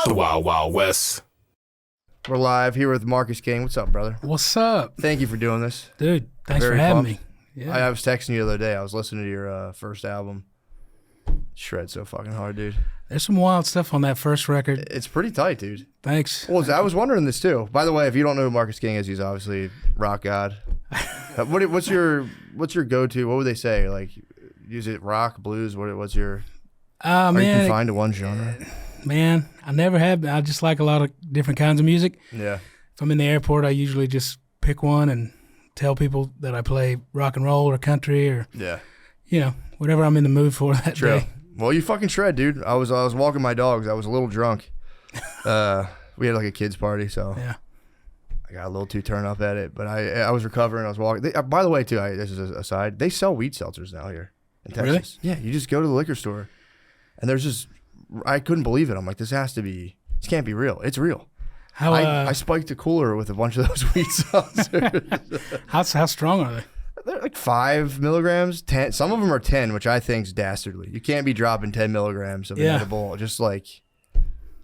The Wild Wild West. We're live here with Marcus King. What's up, brother? What's up? Thank you for doing this. Dude, thanks Very for having pumped. me. Yeah. I was texting you the other day. I was listening to your first album. Shred so fucking hard, dude. There's some wild stuff on that first record. It's pretty tight, dude. Thanks. Well, I was wondering this too. By the way, if you don't know who Marcus King is, he's obviously rock god. What's your go-to? What would they say? Like, is it rock, blues? What's your? Are you confined to one genre? Man, I never have. I just like a lot of different kinds of music. Yeah. If I'm in the airport, I usually just pick one and tell people that I play rock and roll or country or whatever I'm in the mood for that day. Well, you fucking shred, dude. I was walking my dogs. I was a little drunk. We had like a kids party, so yeah. I got a little too turned up at it. But I was recovering. I was walking. By the way, too, this is a aside. They sell weed seltzers now here in Texas. Really? Yeah, you just go to the liquor store, and there's just. I couldn't believe it. I'm like, this can't be real. It's real. How I spiked a cooler with a bunch of those weed seltzers. how strong are they? They're like 5 milligrams, 10. Some of them are 10, which I think is dastardly. You can't be dropping 10 milligrams of an edible, just like,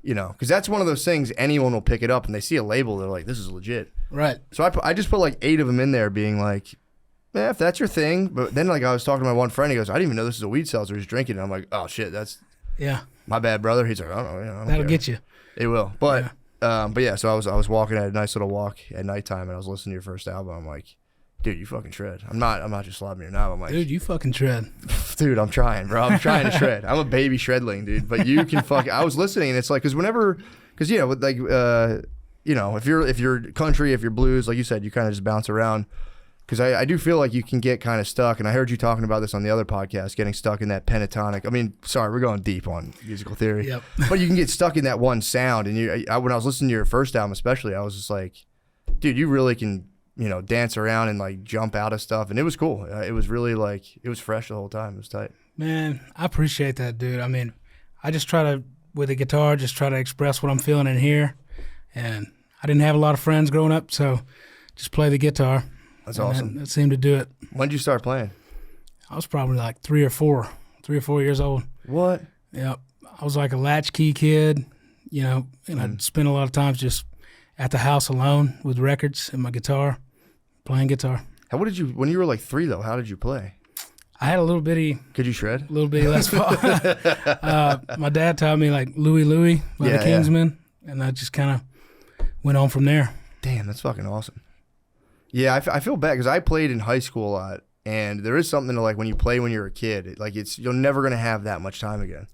because that's one of those things anyone will pick it up and they see a label, they're like, this is legit. Right. So I just put like 8 of them in there being like, if that's your thing. But then like I was talking to my one friend, he goes, I didn't even know this is a weed seltzer. He's drinking it. I'm like, oh shit, that's my bad, brother. He's like, I don't know. I don't That'll care. get you. It will. But yeah, so I was walking at a nice little walk at nighttime and I was listening to your first album. I'm like, dude, you fucking shred. I'm not just slobbing your knob. I'm like, dude, you fucking shred. Dude, I'm trying, bro. I'm trying to shred. I'm a baby shredling, dude. But you can I was listening and it's like, if you're country, if you're blues, like you said, you kind of just bounce around. Because I do feel like you can get kind of stuck, and I heard you talking about this on the other podcast, getting stuck in that pentatonic. I mean, sorry, we're going deep on musical theory. Yep. But you can get stuck in that one sound. And when I was listening to your first album especially, I was just like, dude, you really can, dance around and like jump out of stuff. And it was cool. It was really like, it was fresh the whole time. It was tight. Man, I appreciate that, dude. I mean, I just try to, with the guitar, just try to express what I'm feeling in here. And I didn't have a lot of friends growing up, so just play the guitar. That's awesome. That seemed to do it. When did you start playing? I was probably like 3 or 4 years old. What? Yep. I was like a latchkey kid, and I'd spend a lot of times just at the house alone with records and my guitar, playing guitar. When you were like 3 though, how did you play? I had a little bitty. Could you shred? A little bitty Les Paul. My dad taught me like Louie by the Kingsmen, and I just kind of went on from there. Damn, that's fucking awesome. Yeah, I feel bad because I played in high school a lot, and there is something to like when you play when you're a kid. You're never gonna have that much time again.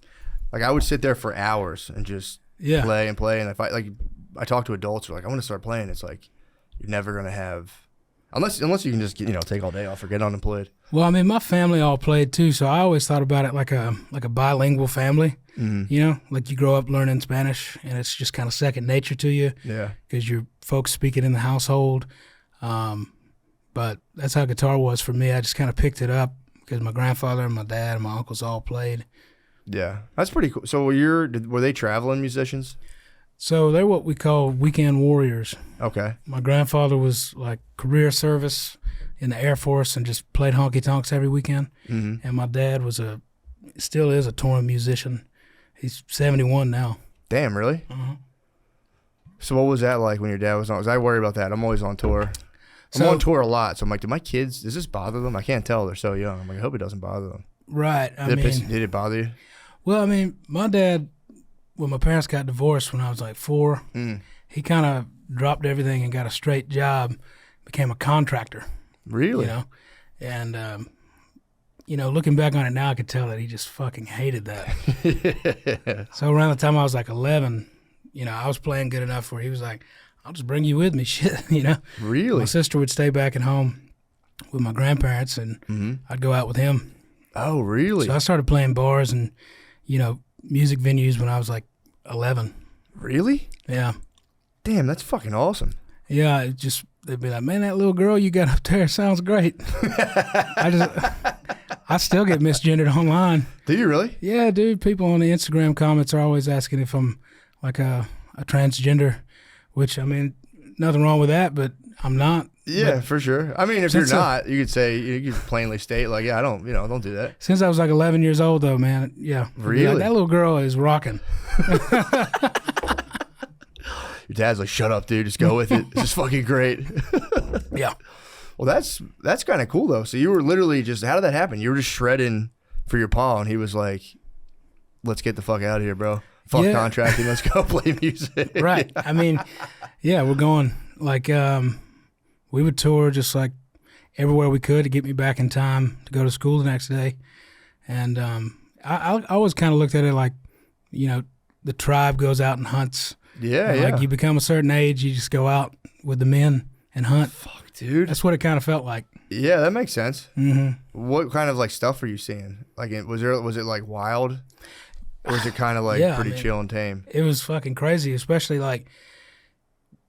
Like I would sit there for hours and just play, and if I talk to adults who are like, I want to start playing. It's like you're never gonna have unless you can just take all day off or get unemployed. Well, I mean, my family all played too, so I always thought about it like a bilingual family. Mm-hmm. Like you grow up learning Spanish, and it's just kind of second nature to you. Yeah, because your folks speak it in the household. But that's how guitar was for me. I just kind of picked it up because my grandfather and my dad and my uncles all played. Yeah, that's pretty cool. So were they traveling musicians? So they're what we call weekend warriors. Okay. My grandfather was like career service in the Air Force and just played honky tonks every weekend. Mm-hmm. And my dad still is a touring musician. He's 71 now. Damn, really? Uh-huh. So what was that like when your dad was on? Because I worry about that. I'm always on tour. I'm on tour a lot, so I'm like, do my kids, does this bother them? I can't tell. They're so young. I'm like, I hope it doesn't bother them. Right. Did it bother you? Well, I mean, my dad, when my parents got divorced when I was like 4, he kind of dropped everything and got a straight job, became a contractor. Really? And, looking back on it now, I could tell that he just fucking hated that. So around the time I was like 11, I was playing good enough where he was like, I'll just bring you with me, shit, Really? My sister would stay back at home with my grandparents, and I'd go out with him. Oh, really? So I started playing bars and, music venues when I was like 11. Really? Yeah. Damn, that's fucking awesome. Yeah, they'd be like, man, that little girl you got up there sounds great. I still get misgendered online. Do you really? Yeah, dude. People on the Instagram comments are always asking if I'm like a transgender. Which, I mean, nothing wrong with that, but I'm not. Yeah, for sure. I mean, if you're not, you could say, you could plainly state, like, yeah, don't do that. Since I was like 11 years old, though, man, yeah. Really? Like, that little girl is rocking. dad's like, shut up, dude. Just go with it. It's just fucking great. Yeah. Well, that's kind of cool, though. So you were literally just, how did that happen? You were just shredding for your pa, and he was like, let's get the fuck out of here, bro. Fuck contracting. Let's go play music. Right. I mean, yeah, we're going. Like, we would tour just like everywhere we could to get me back in time to go to school the next day. And I always kind of looked at it like, you know, the tribe goes out and hunts. Yeah, and yeah. like you become a certain age, you just go out with the men and hunt. Fuck, dude. That's what it kind of felt like. Yeah, that makes sense. Mm-hmm. What kind of like stuff were you seeing? Like, was it like wild, or was it kind of like pretty chill and tame? It was fucking crazy, especially like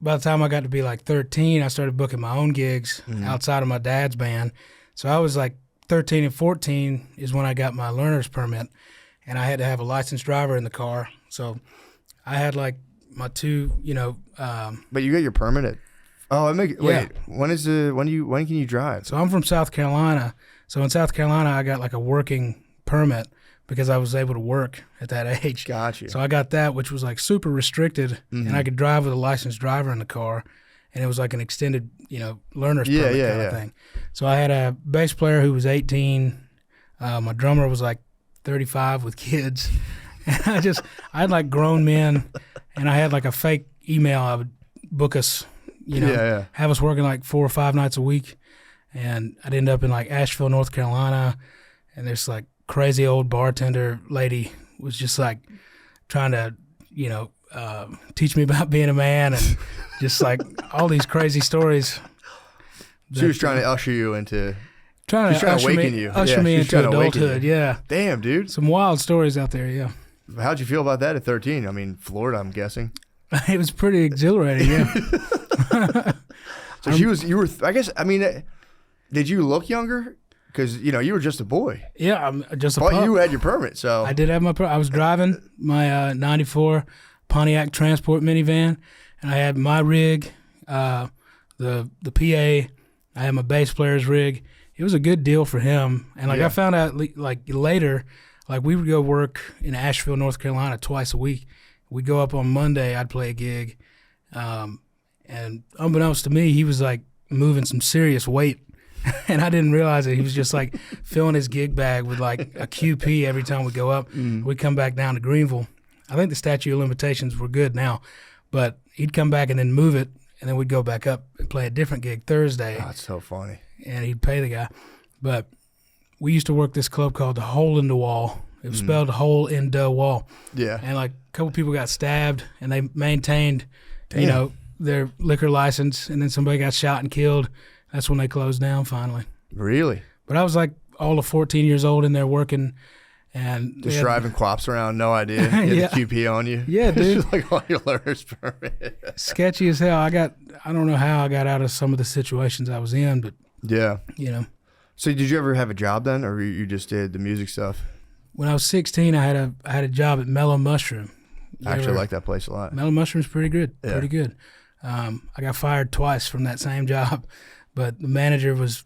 by the time I got to be like 13, I started booking my own gigs outside of my dad's band. So I was like 13 and 14 is when I got my learner's permit, and I had to have a licensed driver in the car. So I had like my two, you know. But you got your permit at. Oh, wait. When can you drive? So I'm from South Carolina. So in South Carolina, I got like a working permit because I was able to work at that age. Gotcha. So I got that, which was like super restricted, and I could drive with a licensed driver in the car, and it was like an extended, you know, learner's permit kind of thing. So I had a bass player who was 18. My drummer was like 35 with kids. And I had like grown men, and I had like a fake email. I would book us, you know, have us working like 4 or 5 nights a week. And I'd end up in like Asheville, North Carolina, and there's like crazy old bartender lady was just like trying to, you know, teach me about being a man, and just like all these crazy stories. She was trying to usher you into. Trying to usher me into adulthood. Yeah. Damn, dude. Some wild stories out there. Yeah. How'd you feel about that at 13? I mean, Florida, I'm guessing. It was pretty exhilarating. Yeah. So you were. I guess. I mean, did you look younger? Because you know you were just a boy. Yeah, I'm just a. But pup. you had your permit, so I did have my. I was driving my '94 Pontiac Transport minivan, and I had my rig, the PA. I had my bass player's rig. It was a good deal for him, and like I found out like later, like we would go work in Asheville, North Carolina twice a week. We'd go up on Monday. I'd play a gig, and unbeknownst to me, he was like moving some serious weight. And I didn't realize it. He was just like filling his gig bag with like a QP every time we go up. We'd come back down to Greenville. I think the statute of limitations were good now, but he'd come back and then move it, and then we'd go back up and play a different gig Thursday. Oh, that's so funny. And he'd pay the guy. But we used to work this club called the Hole in the Wall. It was spelled Hole in the Wall. Yeah. And like a couple people got stabbed, and they maintained, you know, their liquor license, and then somebody got shot and killed. That's when they closed down finally. Really? But I was like all of 14 years old in there working, and just driving quaps around, no idea. You had the QP on you. Yeah, dude. Just like on your learner's permit. Sketchy as hell. I don't know how I got out of some of the situations I was in, but you know. So did you ever have a job then, or you just did the music stuff? When I was 16, I had a job at Mellow Mushroom. I actually like that place a lot. Mellow Mushroom's pretty good. Yeah. Pretty good. I got fired twice from that same job. But the manager was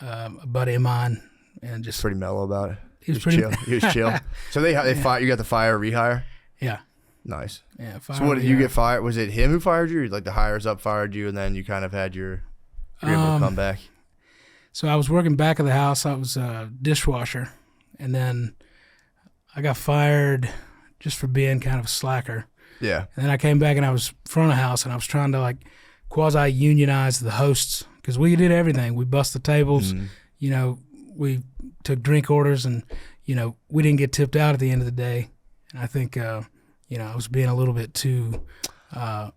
a buddy of mine, and just pretty mellow about it. He was pretty chill. He was chill. So they fired you. Got the fire rehire. Yeah. Nice. Yeah. So what did you get fired? Was it him who fired you? Or like the hires up fired you, and then you kind of had you're able to come back. So I was working back of the house. I was a dishwasher, and then I got fired just for being kind of a slacker. Yeah. And then I came back and I was front of house, and I was trying to like quasi unionize the hosts. Because we did everything. We bust the tables, you know, we took drink orders, and, you know, we didn't get tipped out at the end of the day. And I think, you know, I was being a little bit too, I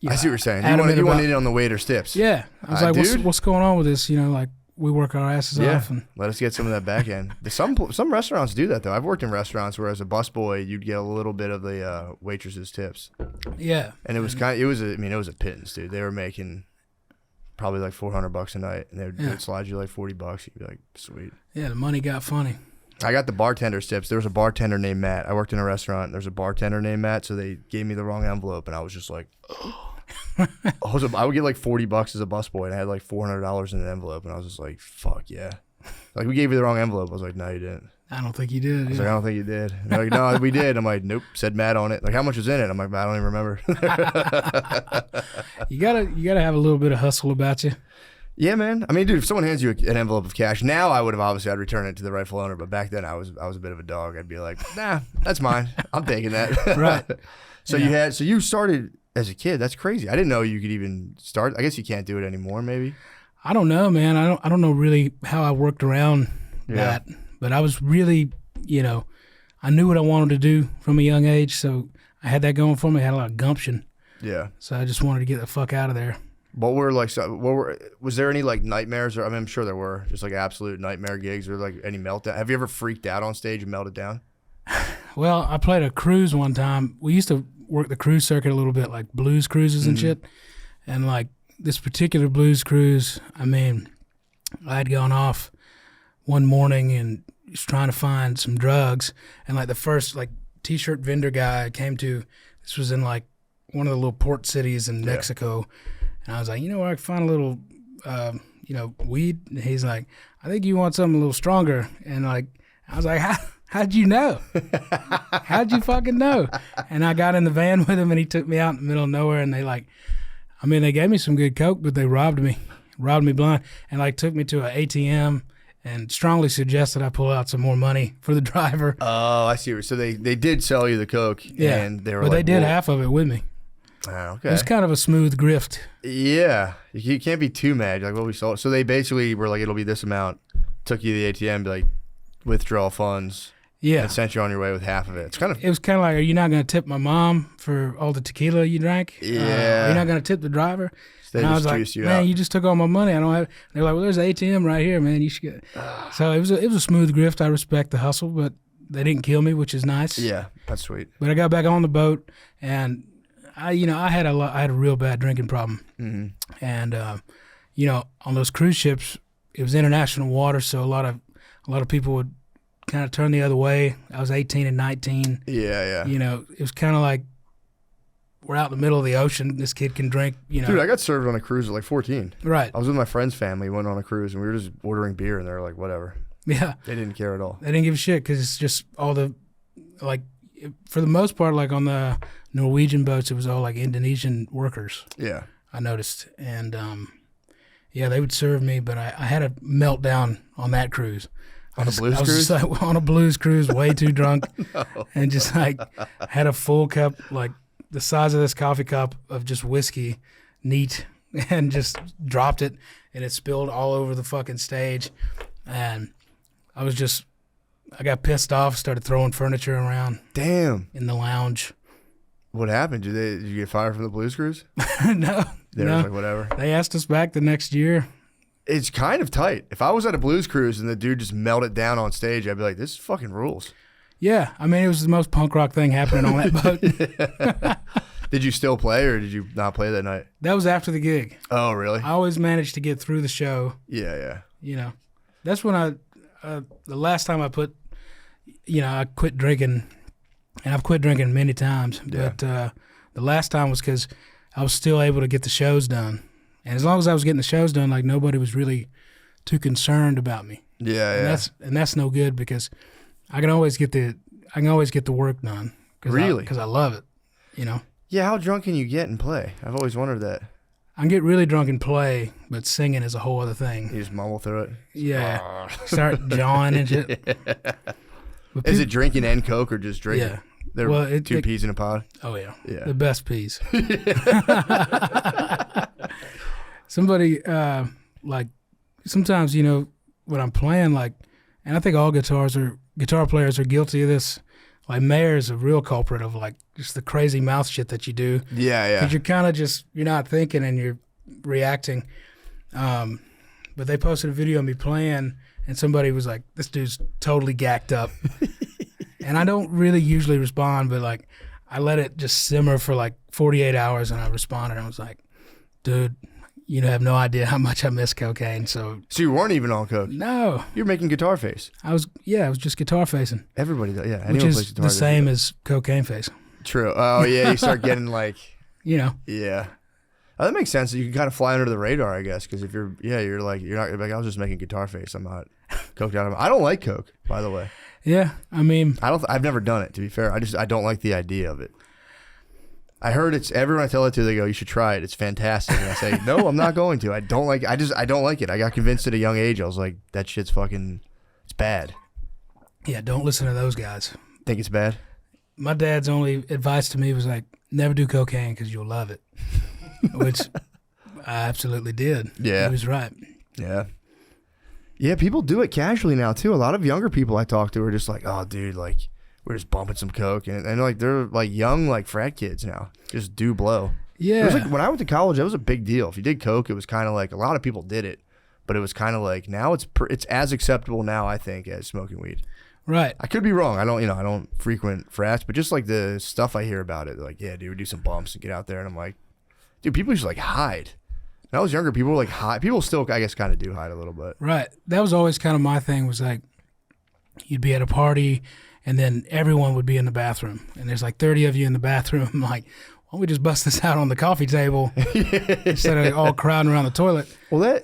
see what you're saying. You wanted it on the waiter's tips. Yeah. I was like, what's going on with this? You know, like, we work our asses off. And let us get some of that back end. Some restaurants do that, though. I've worked in restaurants where as a busboy, you'd get a little bit of the waitress's tips. Yeah. And it was it was a pittance, dude. They were making probably like $400 a night, and they would slide you like $40. You'd be like, sweet. Yeah, the money got funny. I got the bartender's tips. There was a bartender named Matt. I worked in a restaurant. There's a bartender named Matt, so they gave me the wrong envelope, and I was just like, I would get like $40 as a busboy, and I had like $400 in an envelope, and I was just like, fuck yeah. Like, we gave you the wrong envelope. I was like, no, you didn't. I don't think you did. I was like, I don't think you did. And they're like, no, we did. I'm like, nope, said Matt on it. Like, how much was in it? I'm like, I don't even remember. You gotta have a little bit of hustle about you. Yeah, man. I mean, dude, if someone hands you an envelope of cash, now I would have I'd return it to the rightful owner. But back then, I was a bit of a dog. I'd be like, nah, that's mine. I'm taking that. Right. So you started as a kid. That's crazy. I didn't know you could even start. I guess you can't do it anymore. Maybe. I don't know, man. I don't know really how I worked around that, but I was really, I knew what I wanted to do from a young age, so I had that going for me. I had a lot of gumption. Yeah. So I just wanted to get the fuck out of there. Was there any like nightmares? Or I mean, I'm sure there were, just like absolute nightmare gigs or like any meltdown. Have you ever freaked out on stage and melted down? Well, I played a cruise one time. We used to work the cruise circuit a little bit, like blues cruises and shit. And like this particular blues cruise, I mean, I had gone off one morning and was trying to find some drugs. And like the first like T-shirt vendor guy I came to, this was in like one of the little port cities in Mexico. And I was like, where I can find a little, weed? And he's like, I think you want something a little stronger. And like, I was like, how'd you know? How'd you fucking know? And I got in the van with him and he took me out in the middle of nowhere and they gave me some good coke, but they robbed me blind and like took me to an ATM and strongly suggested I pull out some more money for the driver. Oh, I see. So they did sell you the coke. Yeah. And they were they did half of it with me. Oh, okay. It was kind of a smooth grift. Yeah. You can't be too mad. You're like, well, we sold. So they basically were like, it'll be this amount. Took you to the ATM, be like, withdraw funds. Yeah. And sent you on your way with half of it. It was kind of like, are you not going to tip my mom for all the tequila you drank? Yeah. Are you not going to tip the driver? So and I was like, man, you just took all my money. I don't have. They're like, well, there's an ATM right here, man. You should get. So it was a smooth grift. I respect the hustle, but they didn't kill me, which is nice. Yeah, that's sweet. But I got back on the boat, and I had a real bad drinking problem, and on those cruise ships, it was international water, so a lot of people would kind of turn the other way. I was 18 and 19. Yeah. It was kind of like we're out in the middle of the ocean. This kid can drink. Dude, I got served on a cruise at like 14. Right. I was with my friend's family, went on a cruise, and we were just ordering beer, and they were like, whatever. Yeah. They didn't care at all. They didn't give a shit because it's just all the, like, for the most part, like on the Norwegian boats, it was all like Indonesian workers. Yeah. I noticed. And, they would serve me, but I had a meltdown on that cruise. On a blues cruise? On a blues cruise, way too drunk. No. And just like had a full cup, like the size of this coffee cup of just whiskey, neat, and just dropped it, and it spilled all over the fucking stage. And I got pissed off, started throwing furniture around. Damn. In the lounge. What happened? Did you get fired from the blues cruise? No. They were like, whatever. They asked us back the next year. It's kind of tight. If I was at a blues cruise and the dude just melted down on stage, I'd be like, this fucking rules. Yeah. I mean, it was the most punk rock thing happening on that boat. Did you still play or did you not play that night? That was after the gig. Oh, really? I always managed to get through the show. Yeah. That's when the last time I I quit drinking, and I've quit drinking many times, but the last time was because I was still able to get the shows done. And as long as I was getting the shows done, like nobody was really too concerned about me. Yeah. And that's no good because I can always get the work done. Really? Because I love it, Yeah, how drunk can you get and play? I've always wondered that. I can get really drunk and play, but singing is a whole other thing. You just mumble through it? Yeah. Start jawing and shit. Is it drinking and Coke or just drinking? Yeah. They're two peas in a pod? Oh, yeah. The best peas. Somebody, sometimes, when I'm playing, and I think all guitar players are guilty of this. Like, Lemaire is a real culprit of, just the crazy mouth shit that you do. Yeah. Because you're kind of you're not thinking and you're reacting. But they posted a video of me playing, and somebody was like, this dude's totally gacked up. And I don't really usually respond, but, I let it just simmer for, 48 hours, and I responded. I was like, dude, you have no idea how much I miss cocaine. So you weren't even on coke? No. You're making guitar face. I was just guitar facing. Everybody does, yeah. Which is the same as cocaine face. True. Oh, yeah, you start getting Yeah. Oh, that makes sense. You can kind of fly under the radar, I guess, because if you're not I was just making guitar face. I'm not coked out. I don't like coke, by the way. Yeah, I mean, I've never done it, to be fair. I don't like the idea of it. I heard everyone I tell it to, they go, you should try it. It's fantastic. And I say, no, I'm not going to. I don't like it. I got convinced at a young age. I was like, that shit's fucking, it's bad. Yeah, don't listen to those guys. Think it's bad? My dad's only advice to me was like, never do cocaine because you'll love it. Which I absolutely did. Yeah. He was right. Yeah. Yeah, people do it casually now, too. A lot of younger people I talk to are just like, oh, dude, like, we're just bumping some coke. And like, they're like young, like frat kids now. Just do blow. Yeah. It was like, when I went to college, that was a big deal. If you did coke, it was kind of like, a lot of people did it. But it was kind of like, now it's as acceptable now, I think, as smoking weed. Right. I could be wrong. I don't frequent frats, but just like the stuff I hear about it, like, yeah, dude, we do some bumps and get out there. And I'm like, dude, people used to like hide. When I was younger, people were like hide. People still, I guess, kind of do hide a little bit. Right. That was always kind of my thing, was like, you'd be at a party and then everyone would be in the bathroom. And there's like 30 of you in the bathroom. I'm like, why don't we just bust this out on the coffee table instead of all crowding around the toilet? Well,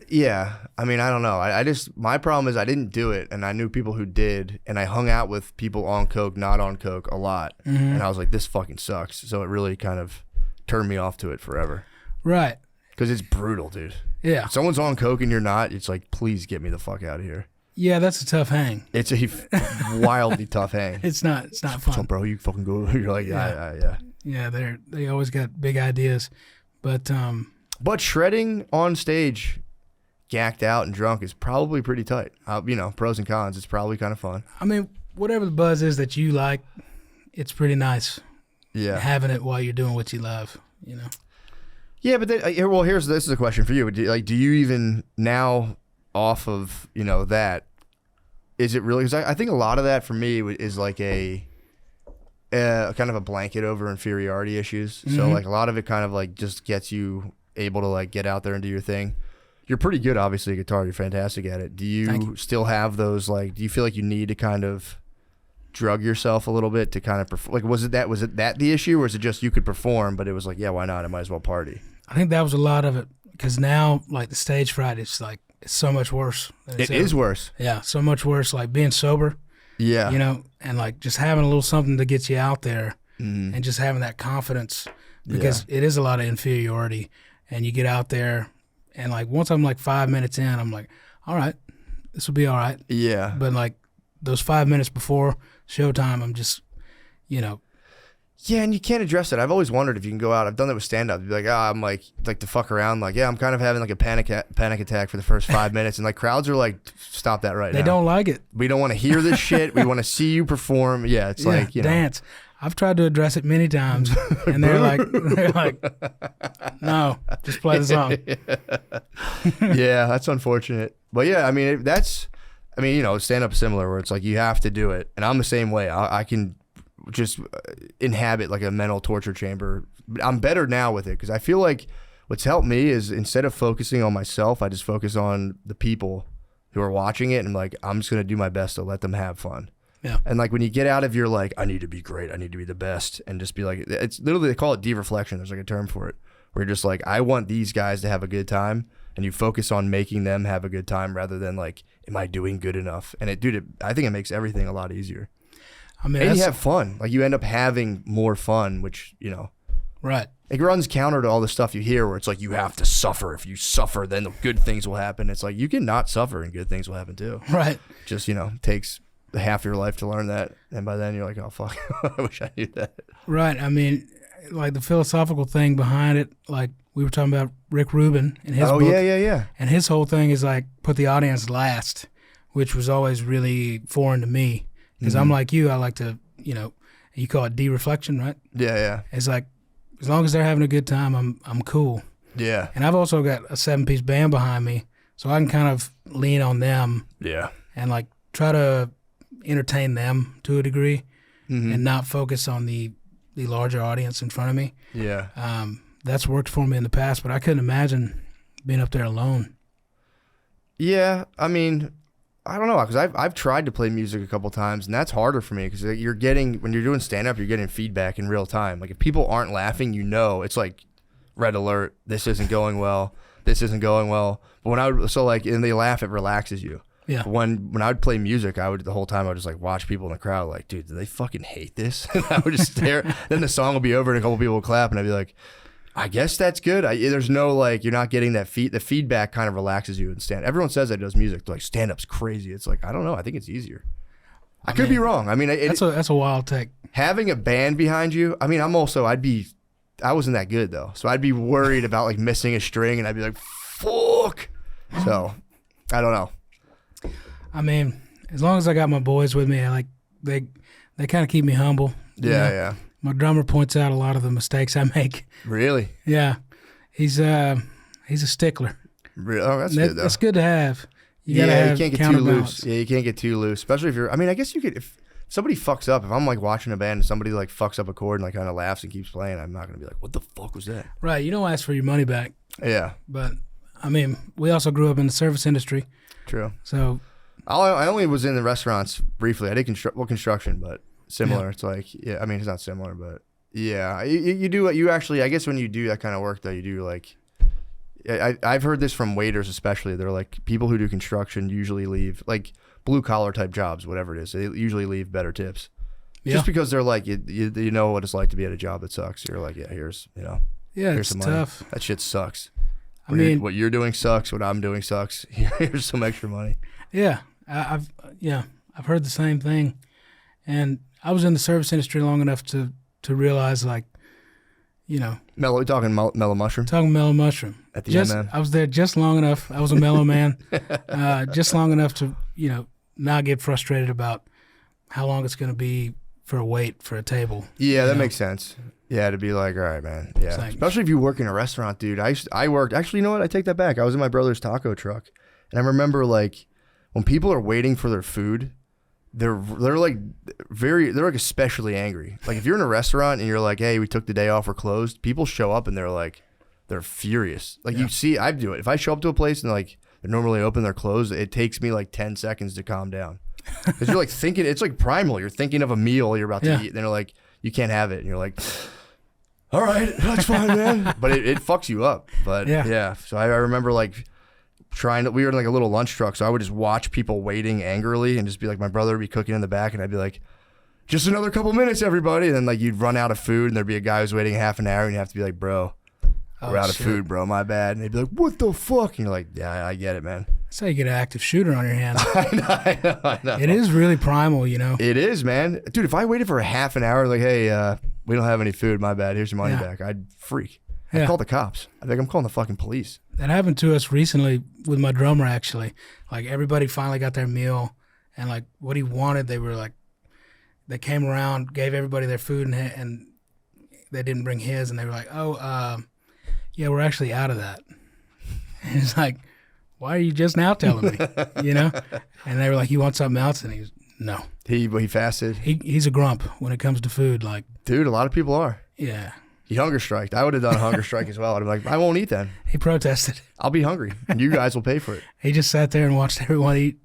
yeah. I mean, I don't know. I just, my problem is I didn't do it, and I knew people who did, and I hung out with people on coke, not on coke, a lot. Mm-hmm. And I was like, this fucking sucks. So it really kind of turned me off to it forever. Right. Because it's brutal, dude. Yeah. If someone's on coke and you're not, it's like, please get me the fuck out of here. Yeah, that's a tough hang. It's a wildly tough hang. It's not fun. So, bro, you fucking go. You're like, yeah. Yeah, they always got big ideas. But shredding on stage, gacked out and drunk, is probably pretty tight. Pros and cons. It's probably kind of fun. I mean, whatever the buzz is that you like, it's pretty nice. Yeah. Having it while you're doing what you love, Yeah, but this is a question for you. Do you even now, off of that, is it really? Because I think a lot of that for me is like a kind of a blanket over inferiority issues. Mm-hmm. So like a lot of it kind of like just gets you able to like get out there and do your thing. You're pretty good, obviously, at guitar. You're fantastic at it. Do you still have those, like, do you feel like you need to kind of drug yourself a little bit to kind of perform? Like, was it that the issue, or is it just you could perform, but it was like, yeah, why not? I might as well party. I think that was a lot of it, because now, like, the stage fright, it's like, it's so much worse. It is worse. Yeah, so much worse. Like being sober. Yeah. And like just having a little something to get you out there, and just having that confidence, because it is a lot of inferiority, and you get out there. And, like, once I'm, like, 5 minutes in, I'm like, all right, this will be all right. Yeah. But, like, those 5 minutes before showtime, I'm just, Yeah, and you can't address it. I've always wondered if you can go out. I've done that with stand-up. You'd be like, I'm, like to fuck around. Like, yeah, I'm kind of having, like, a panic attack for the first 5 minutes. And, like, crowds are like, stop that right now. They don't like it. We don't want to hear this shit. We want to see you perform. Yeah, it's like, dance. I've tried to address it many times, and they're like, no, just play the song. Yeah, that's unfortunate. But yeah, I mean, stand-up similar, where it's like you have to do it. And I'm the same way. I can just inhabit like a mental torture chamber. I'm better now with it, because I feel like what's helped me is, instead of focusing on myself, I just focus on the people who are watching it, and like, I'm just going to do my best to let them have fun. Yeah. And like, when you get out of your like, I need to be great, I need to be the best, and just be like, it's literally, they call it de-reflection. There's like a term for it, where you're just like, I want these guys to have a good time, and you focus on making them have a good time rather than like, am I doing good enough? And I think it makes everything a lot easier. I mean, and you have fun. Like, you end up having more fun, which, right. It runs counter to all the stuff you hear, where it's like, you have to suffer. If you suffer, then the good things will happen. It's like, you can not suffer and good things will happen too. Right. Just, takes half your life to learn that, and by then you're like, oh fuck, I wish I knew that. Right. I mean, like, the philosophical thing behind it, like we were talking about Rick Rubin and his book. Yeah. And his whole thing is like, put the audience last, which was always really foreign to me, because I'm like you. I like to, you call it de-reflection, right? Yeah. It's like, as long as they're having a good time, I'm cool. Yeah. And I've also got a 7-piece band behind me, so I can kind of lean on them. Yeah. And like try to entertain them to a degree, and not focus on the larger audience in front of me. Yeah. That's worked for me in the past, but I couldn't imagine being up there alone. Yeah, I mean, I don't know, because I've tried to play music a couple times, and that's harder for me, because when you're doing stand-up, you're getting feedback in real time. Like, if people aren't laughing, it's like red alert, this isn't going well, this isn't going well. But and they laugh, it relaxes you. Yeah. When I would play music, the whole time I would just like watch people in the crowd like, dude, do they fucking hate this? And I would just stare. Then the song would be over and a couple people would clap and I'd be like, I guess that's good. There's no like, you're not getting that the feedback kind of relaxes you in stand. Everyone says that does music. They're like, stand-up's crazy. It's like, I don't know. I think it's easier. I could be wrong. I mean, that's a wild take. Having a band behind you. I mean, I wasn't that good though. So I'd be worried about like missing a string and I'd be like, fuck. So I don't know. I mean, as long as I got my boys with me, they kind of keep me humble. Yeah. My drummer points out a lot of the mistakes I make. Really? Yeah. He's a stickler. Really? Oh, that's good though. That's good to have. You can't get too loose. Yeah, you can't get too loose, especially if you're. I mean, I guess you could if somebody fucks up. If I'm like watching a band and somebody like fucks up a chord and like kind of laughs and keeps playing, I'm not gonna be like, what the fuck was that? Right. You don't ask for your money back. Yeah. But I mean, we also grew up in the service industry. True. So I only was in the restaurants briefly. I did construction, but similar. Yeah. It's like, yeah, I mean, it's not similar, but yeah, you do what you actually, I guess when you do that kind of work though, you do like, I've heard this from waiters especially. They're like, people who do construction usually leave, like blue collar type jobs, whatever it is, they usually leave better tips. Yeah. Just because they're like, you know what it's like to be at a job that sucks. You're like, yeah, here's it's some money. Tough. That shit sucks. I mean, what you're doing sucks. What I'm doing sucks. Here's some extra money. Yeah. I've heard the same thing. And I was in the service industry long enough to realize, like, Mellow, talking mellow mushroom? Talking mellow mushroom. At the end, man. I was there just long enough. I was a mellow man. Just long enough to, not get frustrated about how long it's going to be for a wait for a table. Yeah, that makes sense. Yeah, to be like, all right, man. Yeah. Like, especially if you work in a restaurant, dude. I worked, actually, you know what? I take that back. I was in my brother's taco truck. And I remember, like, when people are waiting for their food, they're like especially angry. Like if you're in a restaurant and you're like, hey, we took the day off, we're closed, people show up and they're furious. Like you see, I do it. If I show up to a place and like they're normally open, they're closed, it takes me like 10 seconds to calm down. Because you're like thinking, it's like primal. You're thinking of a meal you're about to eat and they're like, you can't have it. And you're like, all right, that's fine, man. But it fucks you up. But yeah. So I remember like, we were in like a little lunch truck, so I would just watch people waiting angrily and just be like, my brother would be cooking in the back and I'd be like, just another couple minutes, everybody. And then like you'd run out of food and there'd be a guy who's waiting half an hour and you have to be like, bro, we're out of food, bro, my bad. And they'd be like, what the fuck? And you're like, yeah, I get it, man. That's how you get an active shooter on your hands. I know. It is really primal, It is, man. Dude, if I waited for a half an hour, like, hey, we don't have any food, my bad, here's your money back, I'd freak. I'd call the cops. I'd be like, I'm calling the fucking police. That happened to us recently with my drummer, actually. Like, everybody finally got their meal, and, like, what he wanted, they came around, gave everybody their food, and they didn't bring his, and they were like, yeah, we're actually out of that. And it's like, why are you just now telling me, And they were like, you want something else? And he's, no. He fasted? He's a grump when it comes to food. Like, dude, a lot of people are. Yeah. He hunger striked. I would have done a hunger strike as well. I'd be like, I won't eat then. He protested. I'll be hungry, and you guys will pay for it. He just sat there and watched everyone eat.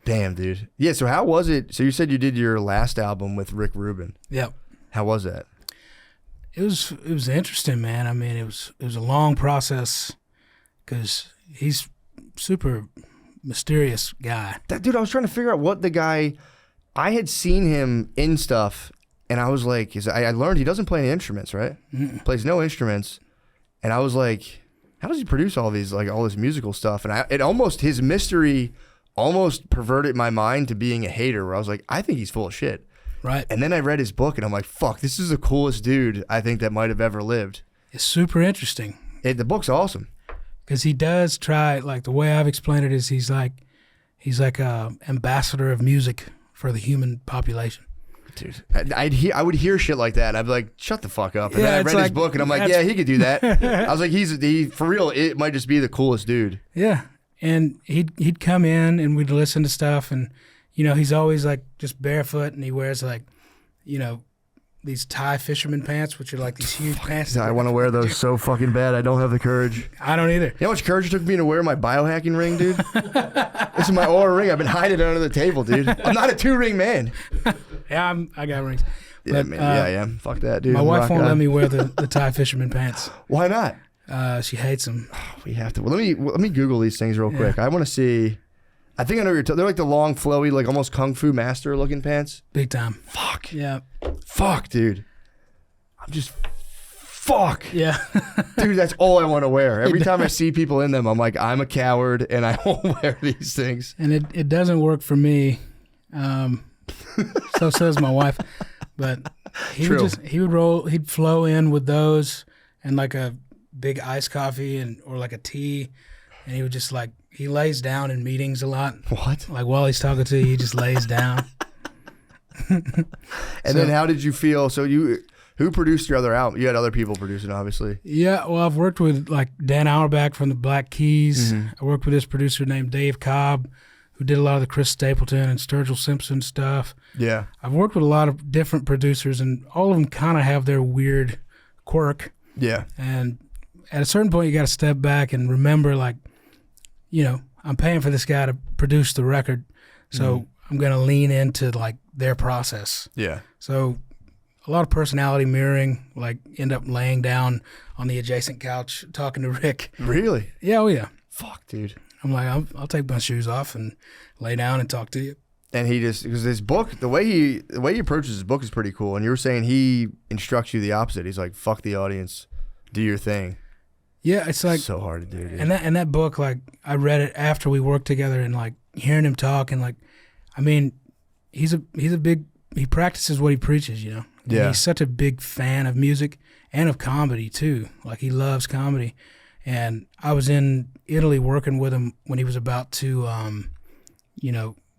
Damn, dude. Yeah, so how was it? So you said you did your last album with Rick Rubin. Yep. How was that? It was interesting, man. I mean, it was a long process because he's super mysterious guy. Dude, I was trying to figure out what the guy. I had seen him in stuff. And I was like, I learned he doesn't play any instruments, right? Plays no instruments. And I was like, how does he produce all these, like all this musical stuff? And his mystery almost perverted my mind to being a hater, where I was like, I think he's full of shit. Right. And then I read his book and I'm like, fuck, this is the coolest dude I think that might have ever lived. It's super interesting. The book's awesome. Because he does try, like the way I've explained it is he's like a ambassador of music for the human population. Dude, I would hear shit like that. And I'd be like, shut the fuck up. And then I read his book and I'm like, yeah, he could do that. I was like, he for real, it might just be the coolest dude. Yeah. And he'd come in and we'd listen to stuff and, he's always like just barefoot and he wears like, these Thai fisherman pants, which are like these huge pants. I want to wear those so fucking bad. I don't have the courage. I don't either. You know how much courage it took me to wear my biohacking ring, dude? This is my Oura ring. I've been hiding it under the table, dude. I'm not a 2-ring man. Yeah, I got rings. Yeah, but, man. Yeah, I am. Fuck that, dude. My wife won't let me wear the Thai fisherman pants. Why not? She hates them. We have to. Well, let me Google these things real quick. I want to see. I think I know what you're talking. They're like the long, flowy, like almost Kung Fu Master looking pants. Big time. Fuck. Yeah. Fuck, dude. I'm just. Fuck. Yeah. Dude, that's all I want to wear. Every time I see people in them, I'm like, I'm a coward and I won't wear these things. And it doesn't work for me. So says my wife. But he'd flow in with those and like a big iced coffee or like a tea, and he would just like he lays down in meetings a lot. What? Like while he's talking to you, he just lays down. Then how did you feel? So who produced your other album? You had other people producing, obviously. Yeah, well, I've worked with like Dan Auerbach from the Black Keys. I worked with this producer named Dave Cobb, who did a lot of the Chris Stapleton and Sturgill Simpson stuff. Yeah. I've worked with a lot of different producers, and all of them kind of have their weird quirk. Yeah. And at a certain point, you got to step back and remember, like, I'm paying for this guy to produce the record, so I'm going to lean into, like, their process. Yeah. So a lot of personality mirroring, like, end up laying down on the adjacent couch talking to Rick. Really? Yeah, oh, yeah. Fuck, dude. I'm like, I'll take my shoes off and lay down and talk to you. And he just, because his book, the way he approaches his book is pretty cool. And you were saying he instructs you the opposite. He's like, fuck the audience, do your thing. Yeah, it's like so hard to do, dude. And that book, like, I read it after we worked together, and like hearing him talk, and like, I mean, he practices what he preaches, And yeah. he's such a big fan of music and of comedy too. Like, he loves comedy. And I was in Italy working with him when he was about to,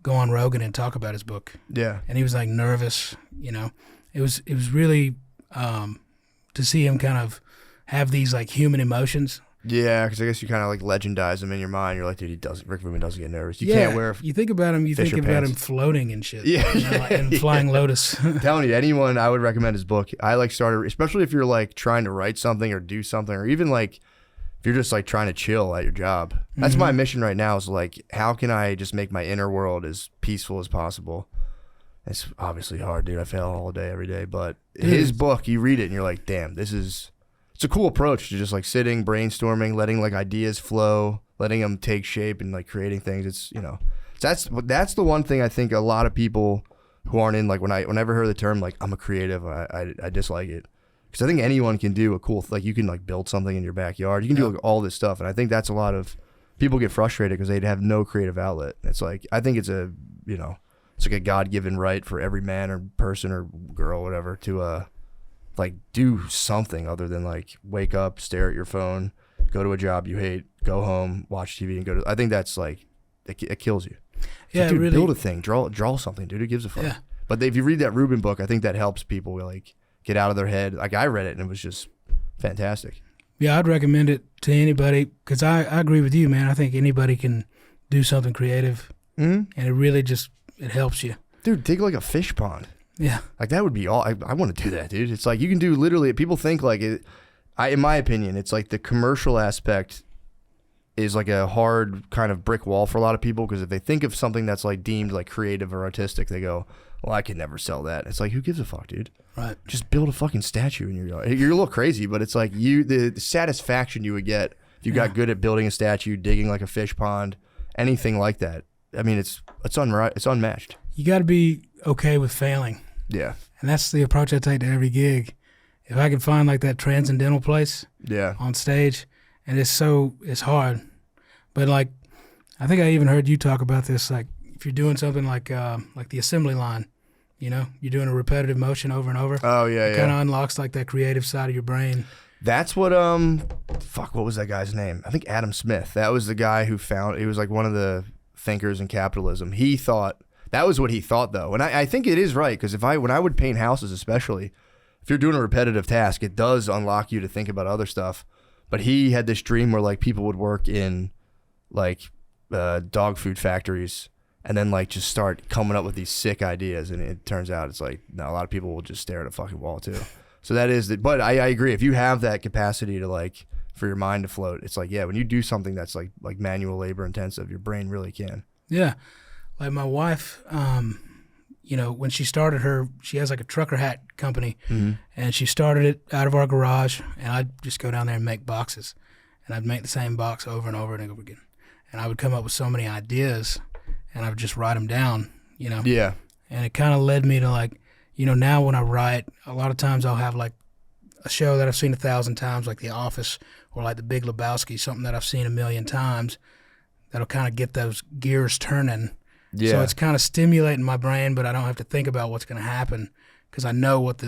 go on Rogan and talk about his book. Yeah. And he was like nervous, It was really to see him kind of have these like human emotions. Yeah, because I guess you kind of like legendize him in your mind. You're like, dude, Rick Rubin doesn't get nervous. You can't wear. You think about him, you think about him floating and shit. Yeah, and Flying Lotus. I'm telling you, anyone, I would recommend his book. I like started, especially if you're like trying to write something or do something, or even like if you're just like trying to chill at your job. That's my mission right now. Is like, how can I just make my inner world as peaceful as possible? It's obviously hard, dude. I fail all day, every day. But his book, you read it and you're like, damn, it's a cool approach to just like sitting, brainstorming, letting like ideas flow, letting them take shape and like creating things. It's, that's the one thing I think a lot of people who aren't in, like when I ever heard the term, like I'm a creative, I dislike it. Because I think anyone can do a cool, like you can like build something in your backyard. You can do like all this stuff. And I think that's a lot of people get frustrated because they have no creative outlet. It's like, I think it's it's like a God-given right for every man or person or girl, whatever, to like do something other than like wake up, stare at your phone, go to a job you hate, go home, watch TV, and go to. I think that's like it kills you. Yeah, like, dude, really. Build a thing, draw something, dude. Who gives a fuck? Yeah. But if you read that Rubin book, I think that helps people like get out of their head. Like I read it and it was just fantastic. Yeah, I'd recommend it to anybody because I agree with you, man. I think anybody can do something creative, and it really it helps you. Dude, take like a fish pond. Yeah. Like that would be all. I want to do that, dude. It's like you can do literally. People think like it. In my opinion, it's like the commercial aspect is like a hard kind of brick wall for a lot of people because if they think of something that's like deemed like creative or artistic, they go, "Well, I could never sell that." It's like, who gives a fuck, dude? Right. Just build a fucking statue in your yard. You're a little crazy, but it's like the satisfaction you would get if you got good at building a statue, digging like a fish pond, anything like that. I mean, it's unmatched. You got to be okay with failing. Yeah. And that's the approach I take to every gig. If I can find like that transcendental place on stage, and it's hard. But like, I think I even heard you talk about this, like if you're doing something like the assembly line, you're doing a repetitive motion over and over. Oh, yeah, it kind of unlocks like that creative side of your brain. That's what, what was that guy's name? I think Adam Smith. That was the guy who he was like one of the thinkers in capitalism. That was what he thought, though. And I think it is right, because when I would paint houses especially, if you're doing a repetitive task, it does unlock you to think about other stuff. But he had this dream where like people would work in like dog food factories and then like just start coming up with these sick ideas. And it turns out it's like, no, a lot of people will just stare at a fucking wall too. So that is but I agree. If you have that capacity to like, for your mind to float, it's like, yeah, when you do something that's like manual labor intensive, your brain really can. Yeah. Like my wife, when she started she has like a trucker hat company, and she started it out of our garage, and I'd just go down there and make boxes, and I'd make the same box over and over and over again, and I would come up with so many ideas, and I would just write them down, Yeah. And it kind of led me to like, now when I write, a lot of times I'll have like a show that I've seen 1,000 times, like The Office or like The Big Lebowski, something that I've seen 1,000,000 times, that'll kind of get those gears turning. Yeah. So it's kind of stimulating my brain, but I don't have to think about what's going to happen because I know what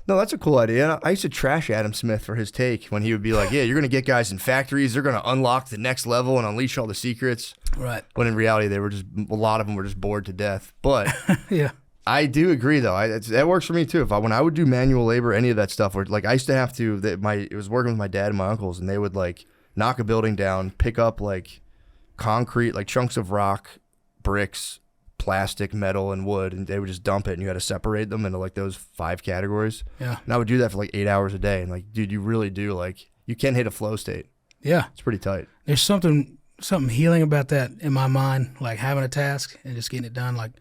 No, that's a cool idea. I used to trash Adam Smith for his take when he would be like, yeah, you're going to get guys in factories. They're going to unlock the next level and unleash all the secrets. Right. When in reality, a lot of them were just bored to death. But yeah. I do agree, though. That works for me, too. When I would do manual labor, any of that stuff, where like I used to have to, it was working with my dad and my uncles, and they would like knock a building down, pick up like concrete, like chunks of rock, bricks, plastic, metal, and wood, and they would just dump it, and you had to separate them into like those 5 categories. Yeah. And I would do that for like 8 hours a day, and like, dude, you really do, like, you can hit a flow state. Yeah. It's pretty tight. There's something healing about that in my mind, like having a task and just getting it done. Like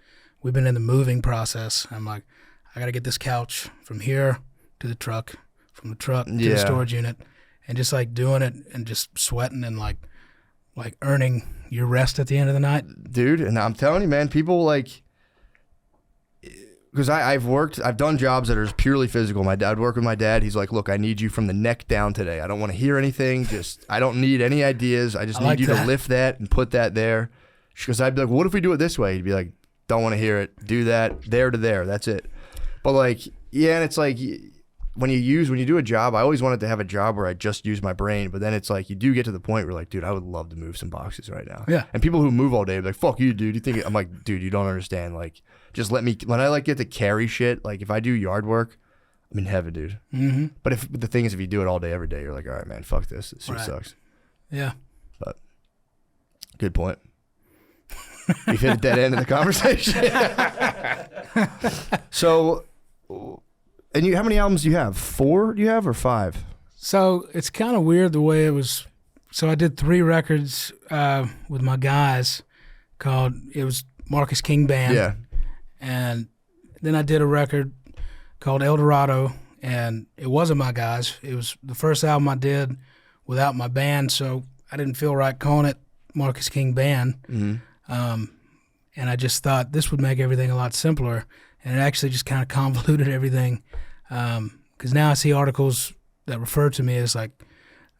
we've been in the moving process. I'm like, I got to get this couch from here to the truck, from the truck to the storage unit, and just like doing it and just sweating and like earning your rest at the end of the night. Dude, and I'm telling you, man, people like, because I've done jobs that are purely physical. I'd work with my dad. He's like, look, I need you from the neck down today. I don't want to hear anything. I don't need any ideas. I just need you to lift that and put that there. Because I'd be like, what if we do it this way? He'd be like, don't want to hear it. Do that there to there. That's it. But like, yeah, and it's like, when you do a job, I always wanted to have a job where I just use my brain, but then it's like you do get to the point where like, dude, I would love to move some boxes right now. Yeah. And people who move all day are like, fuck you, dude. I'm like, dude, you don't understand. Like, just when I like get to carry shit, like if I do yard work, I'm in heaven, dude. Mm-hmm. But the thing is, if you do it all day, every day, you're like, all right, man, fuck this. This shit sucks. Yeah. But good point. We've hit a dead end of the conversation. So, and how many albums do you have? 4 do you have or 5? So it's kind of weird the way it was. So I did 3 records with my guys it was Marcus King Band. Yeah. And then I did a record called El Dorado, and it wasn't my guys. It was the first album I did without my band, so I didn't feel right calling it Marcus King Band. Mm-hmm. And I just thought this would make everything a lot simpler, and it actually just kind of convoluted everything. Because now I see articles that refer to me as like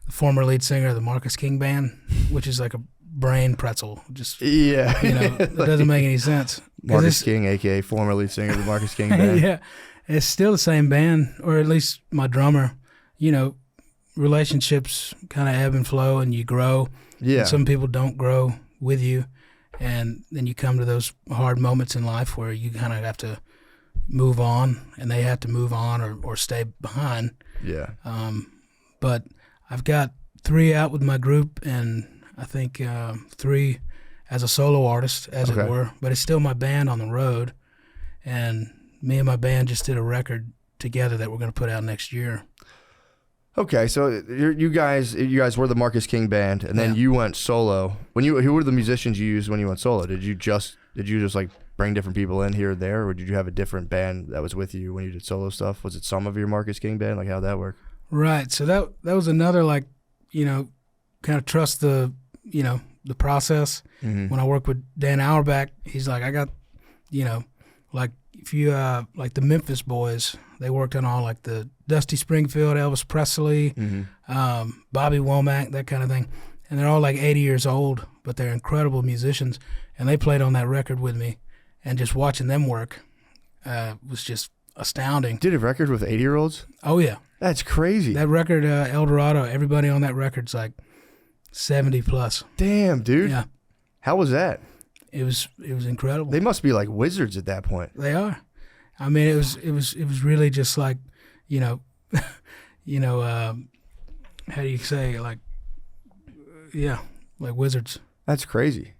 the former lead singer of the Marcus King Band, which is like a brain pretzel. Just it doesn't make any sense. Marcus King, aka former lead singer of the Marcus King Band. Yeah, it's still the same band, or at least my drummer. Relationships kind of ebb and flow, and you grow. Yeah. And some people don't grow with you, and then you come to those hard moments in life where you kind of have to move on, and they have to move on or stay behind. Yeah. But I've got 3 out with my group, and I think 3 as a solo artist, as it were. But it's still my band on the road, and me and my band just did a record together that we're going to put out next year. Okay, so you guys were the Marcus King Band, and then you went solo. Who were the musicians you used when you went solo? Did you just like bring different people in here or there, or did you have a different band that was with you when you did solo stuff? Was it some of your Marcus King Band? Like, how'd that work? Right. So that was another, like, kind of trust the process. Mm-hmm. When I worked with Dan Auerbach, he's like, I got, like if you like the Memphis Boys, they worked on all like the Dusty Springfield, Elvis Presley, Bobby Womack, that kind of thing. And they're all like 80 years old, but they're incredible musicians. And they played on that record with me. And just watching them work was just astounding. Did a record with 80-year-olds? Oh, yeah. That's crazy. That record, El Dorado, everybody on that record's like 70 plus. Damn, dude. Yeah. How was that? It was incredible. They must be like wizards at that point. They are. I mean, it was really just like, how do you say, like, like wizards. That's crazy.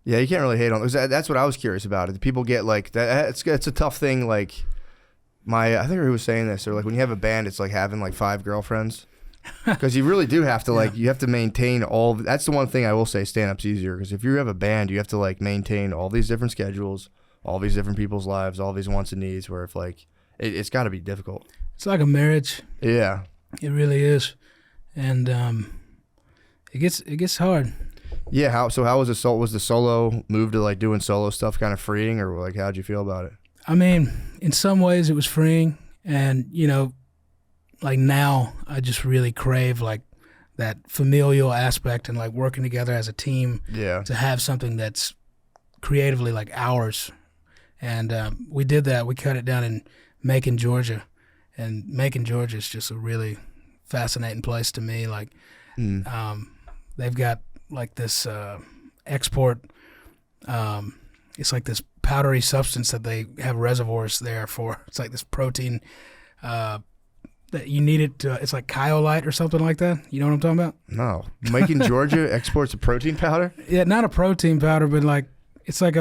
Yeah, you can't really hate on. That's what I was curious about. Do people get like that? It's a tough thing. Like I think who was saying this, or like when you have a band, it's like having like 5 girlfriends, because you really do have to you have to maintain all. That's the one thing I will say. Stand up's easier because if you have a band, you have to like maintain all these different schedules, all these different people's lives, all these wants and needs. Where if like it's got to be difficult. It's like a marriage. Yeah, it really is, and it gets hard. Yeah. How was the solo move to like doing solo stuff kind of freeing, or like how'd you feel about it? I mean, in some ways it was freeing, and like now I just really crave like that familial aspect and like working together as a team. Yeah. To have something that's creatively like ours, and we did that. We cut it down in Macon, Georgia, and Macon, Georgia is just a really fascinating place to me. Like, they've got like this export. It's like this powdery substance that they have reservoirs there for. It's like this protein that you need it to. It's like Kyolite or something like that. You know what I'm talking about? No, Macon, Georgia exports a protein powder. Yeah, not a protein powder, but like it's like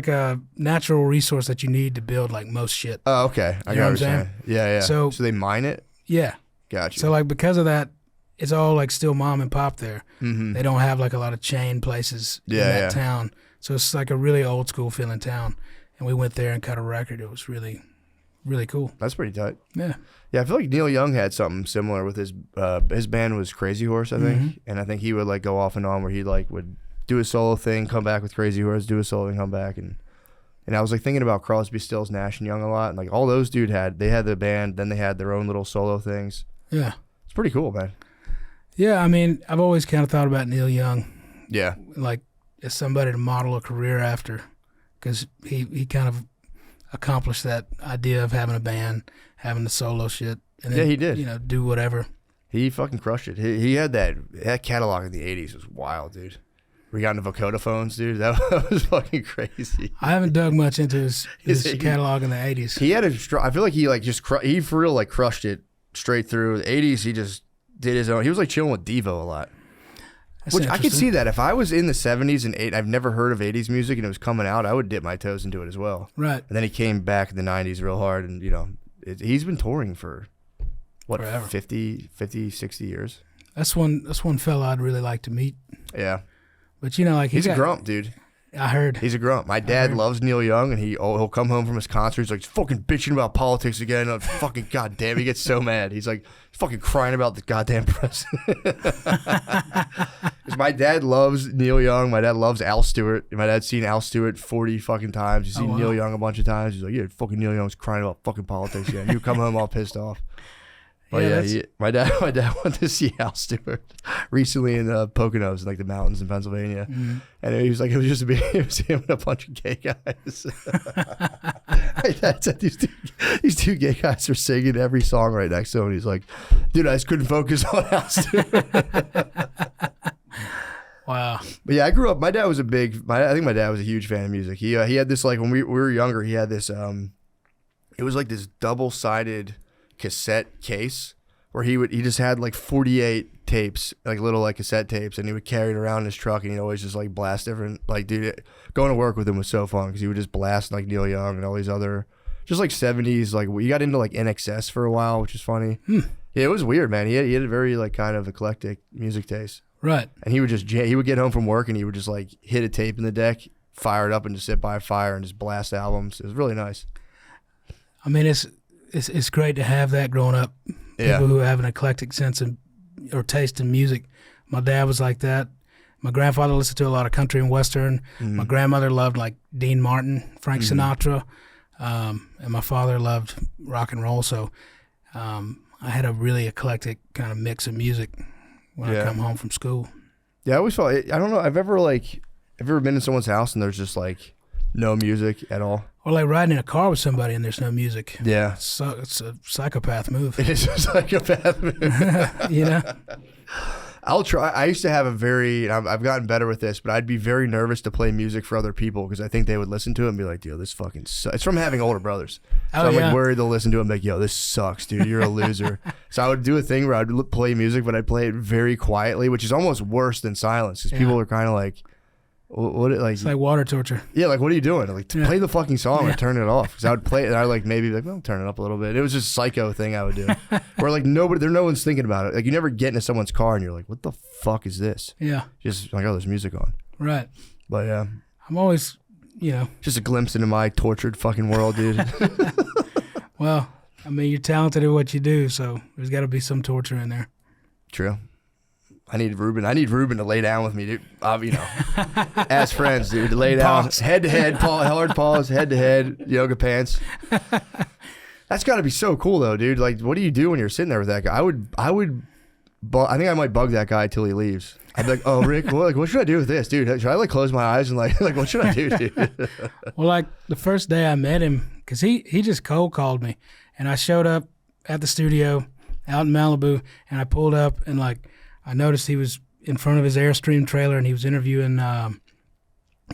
a natural resource that you need to build like most shit. Oh, okay. I got what you're saying. Yeah. So they mine it? Yeah. Gotcha. So like because of that, it's all like still mom and pop there. Mm-hmm. They don't have like a lot of chain places in that town. So it's like a really old school feeling town. And we went there and cut a record. It was really, really cool. That's pretty tight. Yeah. Yeah, I feel like Neil Young had something similar with his band was Crazy Horse, I think. And I think he would like go off and on where he like would do a solo thing, come back with Crazy Horse, do a solo thing, come back, and I was like thinking about Crosby, Stills, Nash and Young a lot, and like all those dude had the band, then they had their own little solo things. Yeah, it's pretty cool, man. Yeah, I mean, I've always kind of thought about Neil Young. Yeah, like as somebody to model a career after, because he kind of accomplished that idea of having a band, having the solo shit, and then, he did. Do whatever. He fucking crushed it. He had that catalog in the '80s was wild, dude. We got into Vocoder phones, dude. That was fucking crazy. I haven't dug much into his catalog in the '80s. He had I feel like he like he for real like crushed it straight through. The '80s, he just did his own. He was like chilling with Devo a lot. That's which I could see that if I was in the '70s and I've never heard of '80s music and it was coming out, I would dip my toes into it as well. Right. And then he came back in the '90s real hard, and he's been touring for what, forever. 50, 60 years. That's one fella I'd really like to meet. Yeah. But like he's a grump, dude. I heard he's a grump. My dad loves Neil Young, and he'll come home from his concert. He's like fucking bitching about politics again. And fucking goddamn, he gets so mad. He's like fucking crying about the goddamn president. Because my dad loves Neil Young. My dad loves Al Stewart. My dad's seen Al Stewart 40 fucking times. He's seen Neil Young a bunch of times. He's like, yeah, fucking Neil Young's crying about fucking politics again. You come home all pissed off. But my dad went to see Al Stewart recently in Poconos, in like the mountains in Pennsylvania, and he was like, it was him and a bunch of gay guys. My dad said these two gay guys were singing every song right next to him, and he's like, dude, I just couldn't focus on Al Stewart. Wow. But yeah, I grew up. My dad was I think my dad was a huge fan of music. He had this like when we were younger. He had this. It was like this double-sided cassette case where he just had like 48 tapes, like little like cassette tapes, and he would carry it around in his truck, and he'd always just like blast different, like, dude, going to work with him was so fun because he would just blast like Neil Young and all these other just like 70s, like we got into like NXS for a while, which is funny. Yeah, it was weird, man. He had a very like kind of eclectic music taste. Right. And he would get home from work and he would just like hit a tape in the deck, fire it up, and just sit by a fire and just blast albums. It was really nice. I mean, it's great to have that growing up. People who have an eclectic sense or taste in music. My dad was like that. My grandfather listened to a lot of country and western. My grandmother loved like Dean Martin, Frank Sinatra, and my father loved rock and roll. So I had a really eclectic kind of mix of music when I come home from school. Yeah, I always felt. I don't know. I've ever been in someone's house and there's just like no music at all. Or like riding in a car with somebody and there's no music. Yeah. So it's a psychopath move. It is a psychopath move. I'll try. I used to have I've gotten better with this, but I'd be very nervous to play music for other people because I think they would listen to it and be like, dude, this fucking sucks. It's from having older brothers. So I'm like worried they'll listen to it and be like, yo, this sucks, dude. You're a loser. So I would do a thing where I'd play music, but I'd play it very quietly, which is almost worse than silence because people are kind of like, it's like water torture. Yeah, like what are you doing? Like play the fucking song or turn it off. Because I would play it and I would like maybe be like, well, turn it up a little bit. It was just a psycho thing I would do. Where like no one's thinking about it. Like you never get into someone's car and you're like, what the fuck is this? Yeah. Just like, oh, there's music on. Right. But yeah. I'm always you know. Just a glimpse into my tortured fucking world, dude. Well, I mean, you're talented at what you do, so there's got to be some torture in there. True. I need Ruben to lay down with me, dude. You know, as friends, dude, to lay down head to head, hard pause, head to head, yoga pants. That's got to be so cool, though, dude. Like, what do you do when you're sitting there with that guy? I think I might bug that guy till he leaves. I'd be like, "Oh, Rick, what should I do with this, dude? Should I like close my eyes and like what should I do, dude?" Well, like the first day I met him, because he just cold called me, and I showed up at the studio out in Malibu, and I pulled up and like. I noticed he was in front of his Airstream trailer and he was interviewing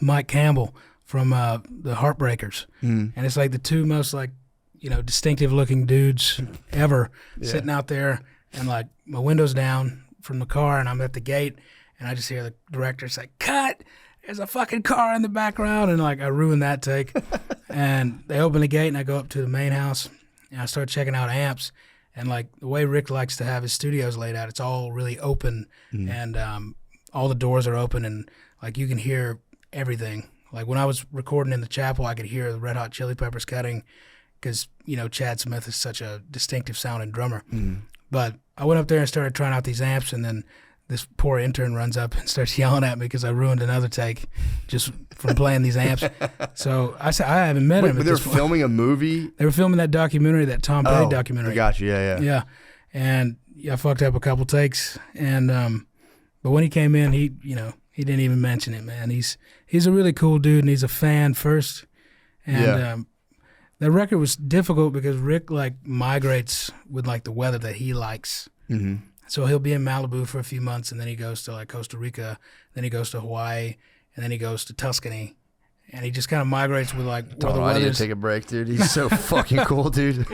Mike Campbell from the Heartbreakers. And it's like the two most like, you know, distinctive looking dudes ever sitting out there, and like my window's down from the car and I'm at the gate and I just hear the director say, "Cut! There's a fucking car in the background." And like I ruined that take. And they open the gate and I go up to the main house and I start checking out amps. And like the way Rick likes to have his studios laid out, it's all really open, and all the doors are open, and like you can hear everything. Like when I was recording in the chapel, I could hear the Red Hot Chili Peppers cutting, because you know Chad Smith is such a distinctive sounding drummer. But I went up there and started trying out these amps, and then this poor intern runs up and starts yelling at me because I ruined another take just from playing these amps. So I said, I haven't met him. But they were filming a movie? They were filming that documentary, that Tom Petty documentary. I got you, yeah. And I fucked up a couple takes. And but when he came in, he didn't even mention it, man. He's a really cool dude, and he's a fan first. And the record was difficult because Rick like migrates with like the weather that he likes. So he'll be in Malibu for a few months, and then he goes to like Costa Rica, then he goes to Hawaii, and then he goes to Tuscany, and he just kind of migrates with like where the I need to weather's. take a break, dude. He's so fucking cool, dude.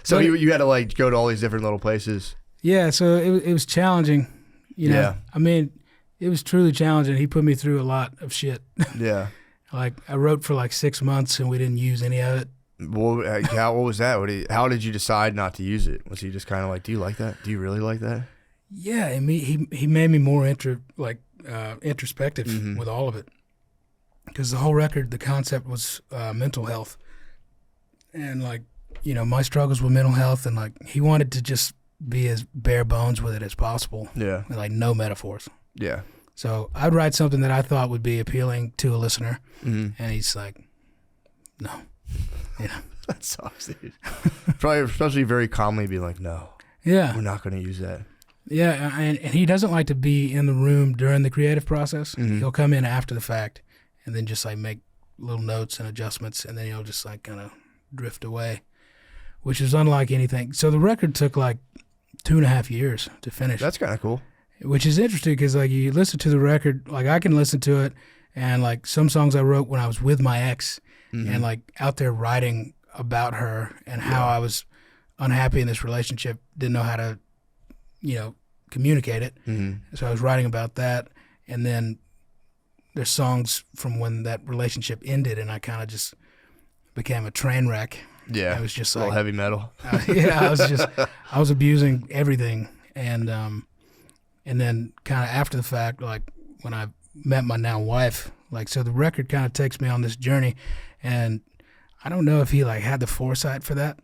So you had to like go to all these different little places. Yeah, so it was challenging, you know. Yeah. I mean, it was truly challenging. He put me through a lot of shit. Yeah. Like I wrote for like 6 months, and we didn't use any of it. Well, what was that? How did you decide not to use it? Was he just kind of like, "Do you like that? Do you really like that?" Yeah, and he made me more introspective with all of it, because the whole record, the concept was mental health, and like you know my struggles with mental health, and like he wanted to just be as bare bones with it as possible. Yeah, and, like no metaphors. Yeah. So I'd write something that I thought would be appealing to a listener, and he's like, "No." Yeah, that sucks, dude. Probably, especially very calmly be like, "No, yeah, we're not going to use that." Yeah, and he doesn't like to be in the room during the creative process. He'll come in after the fact, and then just like make little notes and adjustments, and then he'll just like kind of drift away, which is unlike anything. So the record took like 2.5 years to finish. That's kind of cool. Which is interesting because like you listen to the record, like I can listen to it, and like some songs I wrote when I was with my ex. And like out there writing about her and how I was unhappy in this relationship, didn't know how to, you know, communicate it. So I was writing about that. And then there's songs from when that relationship ended, and I kind of just became a train wreck. Yeah, it was just a like little heavy metal. I was abusing everything, and then kind of after the fact, like when I met my now wife, like so the record kind of takes me on this journey. And I don't know if he like had the foresight for that.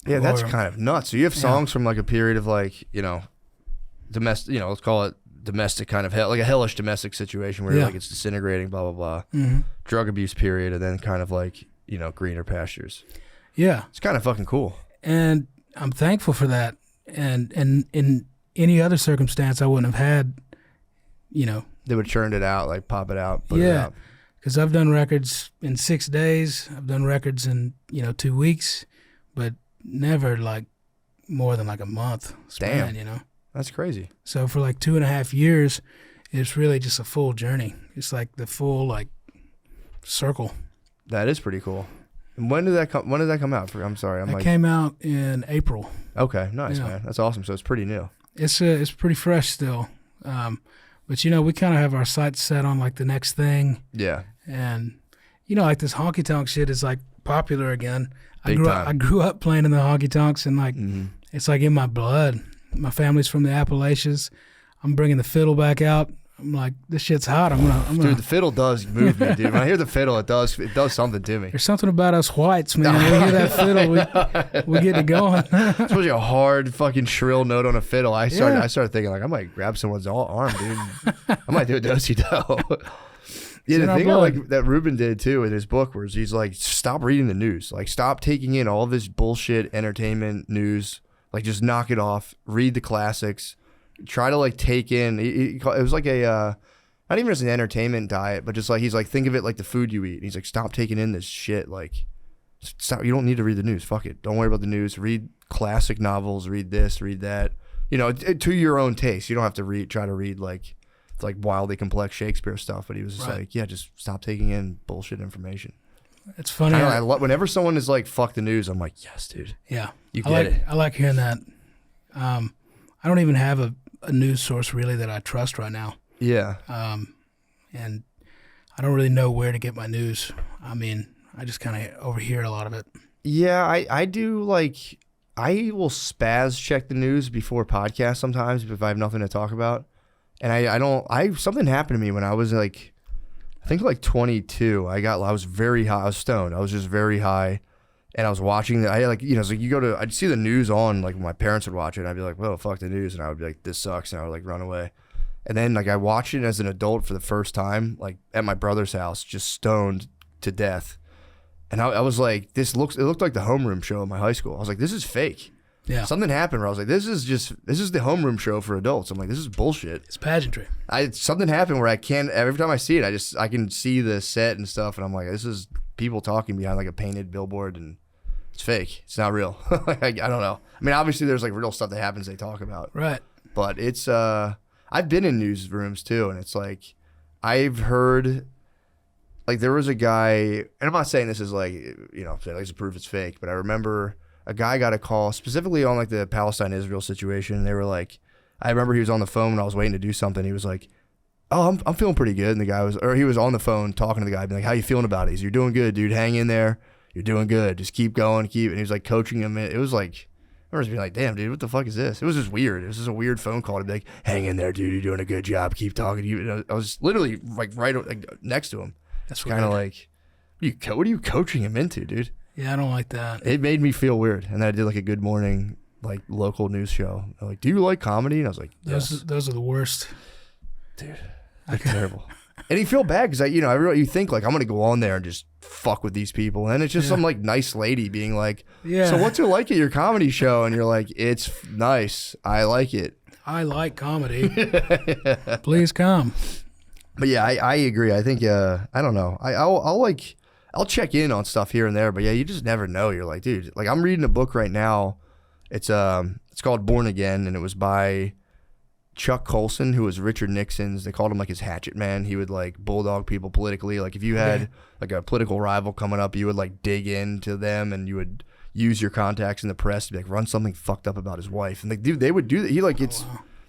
Yeah, that's kind of nuts. So you have songs from like a period of like, you know, domestic, you know, let's call it domestic kind of hell, like a hellish domestic situation where like it's disintegrating, blah, blah, blah. Drug abuse period, and then kind of like, you know, greener pastures. Yeah. It's kind of fucking cool. And I'm thankful for that. And in any other circumstance, I wouldn't have had, you know. They would have churned it out, like pop it out, put it out. Because I've done records in 6 days. I've done records in, 2 weeks, but never like more than like a month span, you know. That's crazy. So for like 2.5 years, it's really just a full journey. It's like the full like circle. That is pretty cool. And when did that come out? I'm sorry. It came out in April. Okay, nice, man. That's awesome. So it's pretty new. It's pretty fresh still. But, we kind of have our sights set on, like, the next thing. Yeah. And, like, this honky-tonk shit is, like, popular again. I grew up playing in the honky-tonks, and, like, it's, like, in my blood. My family's from the Appalachians. I'm bringing the fiddle back out. I'm like, this shit's hot. I'm gonna. Dude, the fiddle does move me, dude. When I hear the fiddle, it does something to me. There's something about us whites, man. When we hear that fiddle, we get it going. Especially a hard fucking shrill note on a fiddle. I started thinking like I might grab someone's arm, dude. I might do a do-si-do. Yeah, the thing I like that Ruben did too in his book was he's like, stop reading the news. Like, stop taking in all this bullshit entertainment news. Like, just knock it off. Read the classics. Try to like take in. It was like a not even as an entertainment diet, but just like he's like, think of it like the food you eat. And he's like, stop taking in this shit. Like, stop. You don't need to read the news. Fuck it. Don't worry about the news. Read classic novels. Read this. Read that. You know, to your own taste. You don't have to try to read like wildly complex Shakespeare stuff. But he was just like, yeah, just stop taking in bullshit information. It's funny. Whenever someone is like, fuck the news, I'm like, yes, dude. Yeah, you get it. I like hearing that. I don't even have a news source really that I trust right now. Yeah. And I don't really know where to get my news. I mean, I just kind of overhear a lot of it. Yeah, I do like, I will spaz check the news before podcasts sometimes if I have nothing to talk about. And something happened to me when I was like, I think like 22. I was very high. I was stoned. I was just very high. And I was watching I'd see the news on, like my parents would watch it and I'd be like, well, fuck the news. And I would be like, this sucks. And I would like run away. And then like I watched it as an adult for the first time, like at my brother's house, just stoned to death. And I was like, it looked like the homeroom show in my high school. I was like, this is fake. Yeah. Something happened where I was like, this is the homeroom show for adults. I'm like, this is bullshit. It's pageantry. Something happened where every time I see it, I can see the set and stuff. And I'm like, this is people talking behind like a painted billboard and it's fake. It's not real. I don't know. I mean, obviously there's like real stuff that happens they talk about. Right. But it's, I've been in newsrooms too. And it's like, I've heard, like there was a guy, and I'm not saying this is like, you know, like to prove it's fake, but I remember a guy got a call specifically on like the Palestine-Israel situation. And they were like, I remember he was on the phone when I was waiting to do something. He was like, oh, I'm feeling pretty good. And he was on the phone talking to the guy, being like, how you feeling about it? He's, you're doing good, dude. Hang in there. You're doing good. Just keep going, and he was like coaching him. It was like, I remember just being like, damn, dude, what the fuck is this? It was just weird. It was just a weird phone call to be like, hang in there, dude. You're doing a good job. Keep talking to you. And I was literally like right like, next to him. That's kind of like, what are you coaching him into, dude? Yeah, I don't like that. It made me feel weird. And then I did like a Good Morning, like local news show. They're like, do you like comedy? And I was like, yes. Those are the worst. Dude, they're terrible. And you feel bad because you think like I'm gonna go on there and just fuck with these people, and it's just some like nice lady being like, so what's it like at your comedy show? And you're like, it's nice, I like it. I like comedy. Please come. But yeah, I agree. I think I don't know. I'll check in on stuff here and there, but yeah, you just never know. You're like, dude, like I'm reading a book right now. It's called Born Again, and it was by Chuck Colson, who was Richard Nixon's. They called him like his hatchet man. He would like bulldog people politically. Like if you had like a political rival coming up, you would like dig into them and you would use your contacts in the press to be like run something fucked up about his wife. And like, dude, they would do that. He like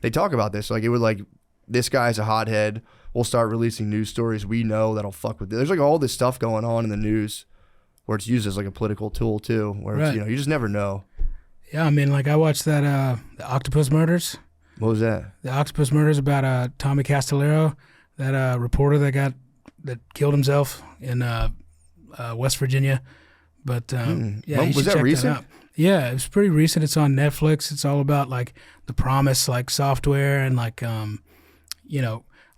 they talk about this. Like it would like, this guy's a hothead. We'll start releasing news stories we know that'll fuck with it. There's like all this stuff going on in the news where it's used as like a political tool too, where it's, you just never know. Yeah, I mean, like I watched that the Octopus Murders. What was that? The Octopus Murders about Tommy Castellero, that reporter that killed himself in West Virginia. But yeah, was that recent? That yeah, it was pretty recent. It's on Netflix. It's all about like the Promise like software and like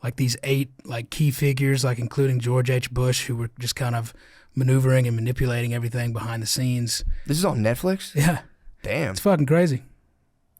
like these 8 like key figures, like including George H. Bush, who were just kind of maneuvering and manipulating everything behind the scenes. This is on Netflix? Yeah. Damn. It's fucking crazy.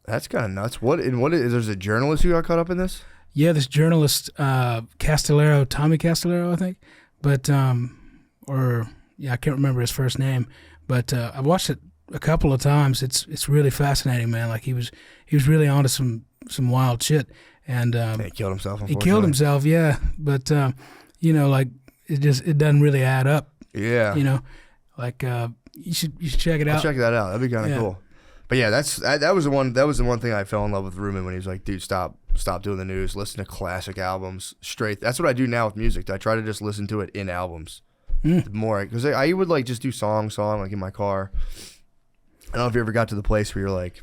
That's kind of nuts. What is there's a journalist who got caught up in this? Yeah, this journalist, Tommy Castellero, I think. But I can't remember his first name. But I've watched it a couple of times. It's really fascinating, man. Like he was really onto some wild shit. And he killed himself. He killed himself, yeah. But like it doesn't really add up. Yeah. Like you should check it out. I'll check that out. That'd be kind of cool. But yeah, that was the one thing I fell in love with Ruben when he was like, dude, stop doing the news. Listen to classic albums straight. That's what I do now with music. I try to just listen to it in albums more, because I would like just do song like in my car. I don't know if you ever got to the place where you're like,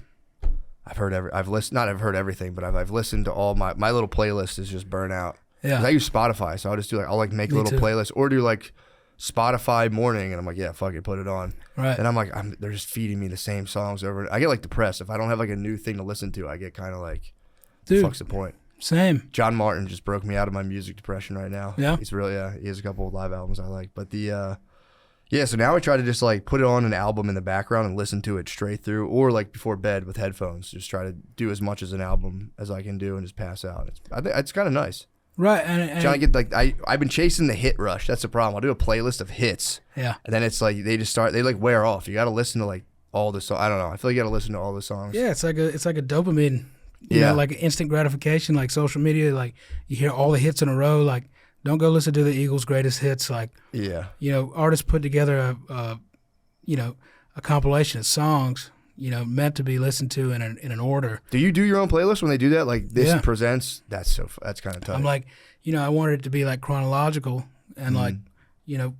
I've listened, not I've heard everything, but I've listened to all my little playlist is just burnout. Yeah. 'Cause I use Spotify, so I'll just do like, I'll like make a little playlist or do like Spotify morning, and I'm like, yeah, fuck it, put it on. Right. And I'm like, they're just feeding me the same songs over. I get like depressed. If I don't have like a new thing to listen to, I get kind of like, dude, fuck's the point? Same. John Martin just broke me out of my music depression right now. Yeah. He's really, he has a couple of live albums I like. But yeah, so now I try to just like put it on an album in the background and listen to it straight through, or like before bed with headphones. Just try to do as much as an album as I can do and just pass out. I think it's kind of nice. Right. And trying to get like I've been chasing the hit rush. That's the problem. I'll do a playlist of hits. Yeah. And then it's like they like wear off. You got to listen to like all the songs. I don't know. I feel like you got to listen to all the songs. Yeah, it's like a dopamine. You know, like instant gratification, like social media. Like you hear all the hits in a row. Like, don't go listen to the Eagles' greatest hits. Like, you know, artists put together a compilation of songs, you know, meant to be listened to in an order. Do you do your own playlist when they do that? Like this presents. That's kind of tough. I'm like, you know, I wanted it to be like chronological and like, you know,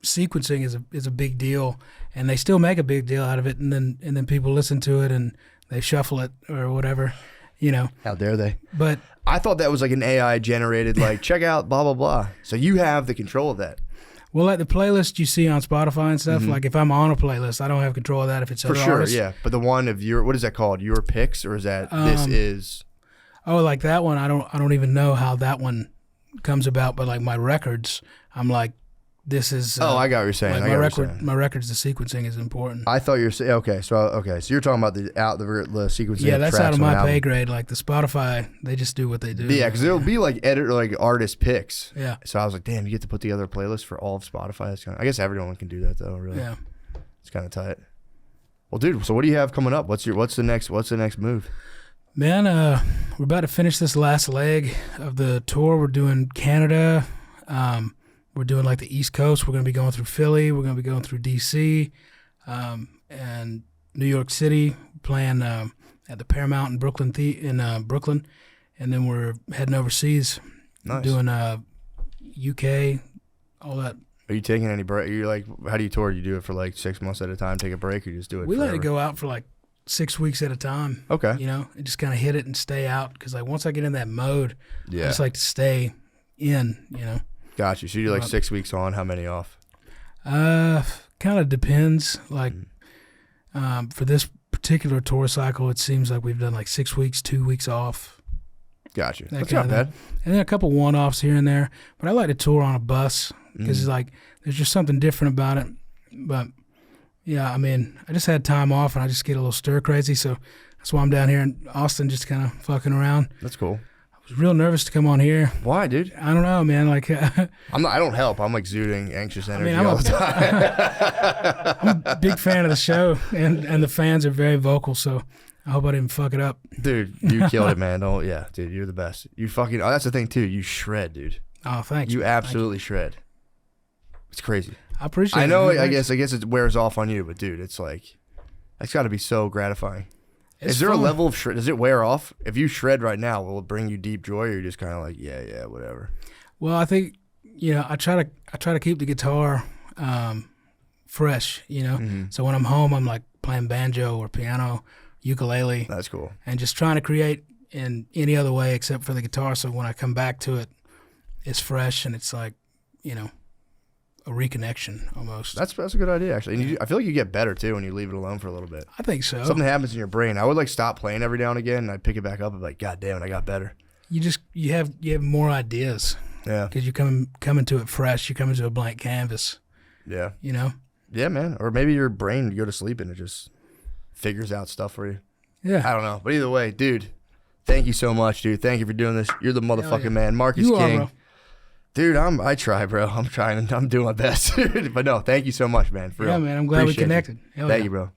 sequencing is a big deal, and they still make a big deal out of it, and then people listen to it and they shuffle it or whatever. You know, how dare they? But I thought that was like an AI generated, like check out blah blah blah. So you have the control of that. Well, like the playlist you see on Spotify and stuff. Like if I'm on a playlist, I don't have control of that if it's for other sure. artists. Yeah, but the one of what is that called? Your picks, or is that this is? Oh, like that one. I don't even know how that one comes about. But like my records, I'm like, this is. I got what you're saying. Like my records, the sequencing is important. I thought you were saying So you're talking about the sequencing. Yeah, that's tracks out of my on pay grade. Like the Spotify, they just do what they do. Yeah, because there'll be like artist picks. Yeah. So I was like, damn, you get to put together a playlist for all of Spotify. That's I guess everyone can do that though. Really. Yeah. It's kind of tight. Well, dude. So what do you have coming up? What's the next move? Man, we're about to finish this last leg of the tour. We're doing Canada. We're doing like the East Coast. We're going to be going through Philly. We're going to be going through D.C. And New York City, playing at the Paramount in Brooklyn, Brooklyn. And then we're heading overseas, doing UK, all that. Are you taking any break? You're like, how do you tour? You do it for like 6 months at a time, take a break, or you just do it We forever? let it go out for like 6 weeks at a time. Okay. You know, and just kind of hit it and stay out. Because like once I get in that mode, I just like to stay in, you know. Got you. So you do like 6 weeks on. How many off? Kind of depends. Like for this particular tour cycle, it seems like we've done like 6 weeks, 2 weeks off. Got you. That's not bad. And then a couple one-offs here and there. But I like to tour on a bus because it's like there's just something different about it. But yeah, I mean, I just had time off and I just get a little stir crazy, so that's why I'm down here in Austin, just kind of fucking around. That's cool. I was real nervous to come on here. Why, dude? I don't know, man. Like, I don't help. I'm exuding anxious energy I'm all the time. I'm a big fan of the show, and the fans are very vocal. So I hope I didn't fuck it up. Dude, you killed it, man. Dude, you're the best. You fucking. Oh, that's the thing too. You shred, dude. Oh, thanks. You absolutely shred. It's crazy. I appreciate it. I know. Man. I guess it wears off on you, but dude, it's like that's got to be so gratifying. It's Is there fun. a level of shred? Does it wear off? If you shred right now, will it bring you deep joy, or you're just kind of like, yeah, whatever? Well, I think I try to keep the guitar fresh. You know, so when I'm home, I'm like playing banjo or piano, ukulele. That's cool. And just trying to create in any other way except for the guitar. So when I come back to it, it's fresh and it's like, you know, a reconnection almost. That's a good idea, actually. And I feel like you get better, too, when you leave it alone for a little bit. I think so. Something happens in your brain. I would, like, stop playing every now and again, and I'd pick it back up and be like, God damn it, I got better. You have more ideas. Yeah. Because you come into it fresh. You come into a blank canvas. Yeah. You know? Yeah, man. Or maybe your brain, you go to sleep and it just figures out stuff for you. Yeah. I don't know. But either way, dude, thank you so much, dude. Thank you for doing this. You're the motherfucking man. Marcus King. Bro. Dude, I try, bro. I'm trying. I'm doing my best. But no, thank you so much, man. For real. Man. I'm glad we Appreciate connected. Thank you, bro.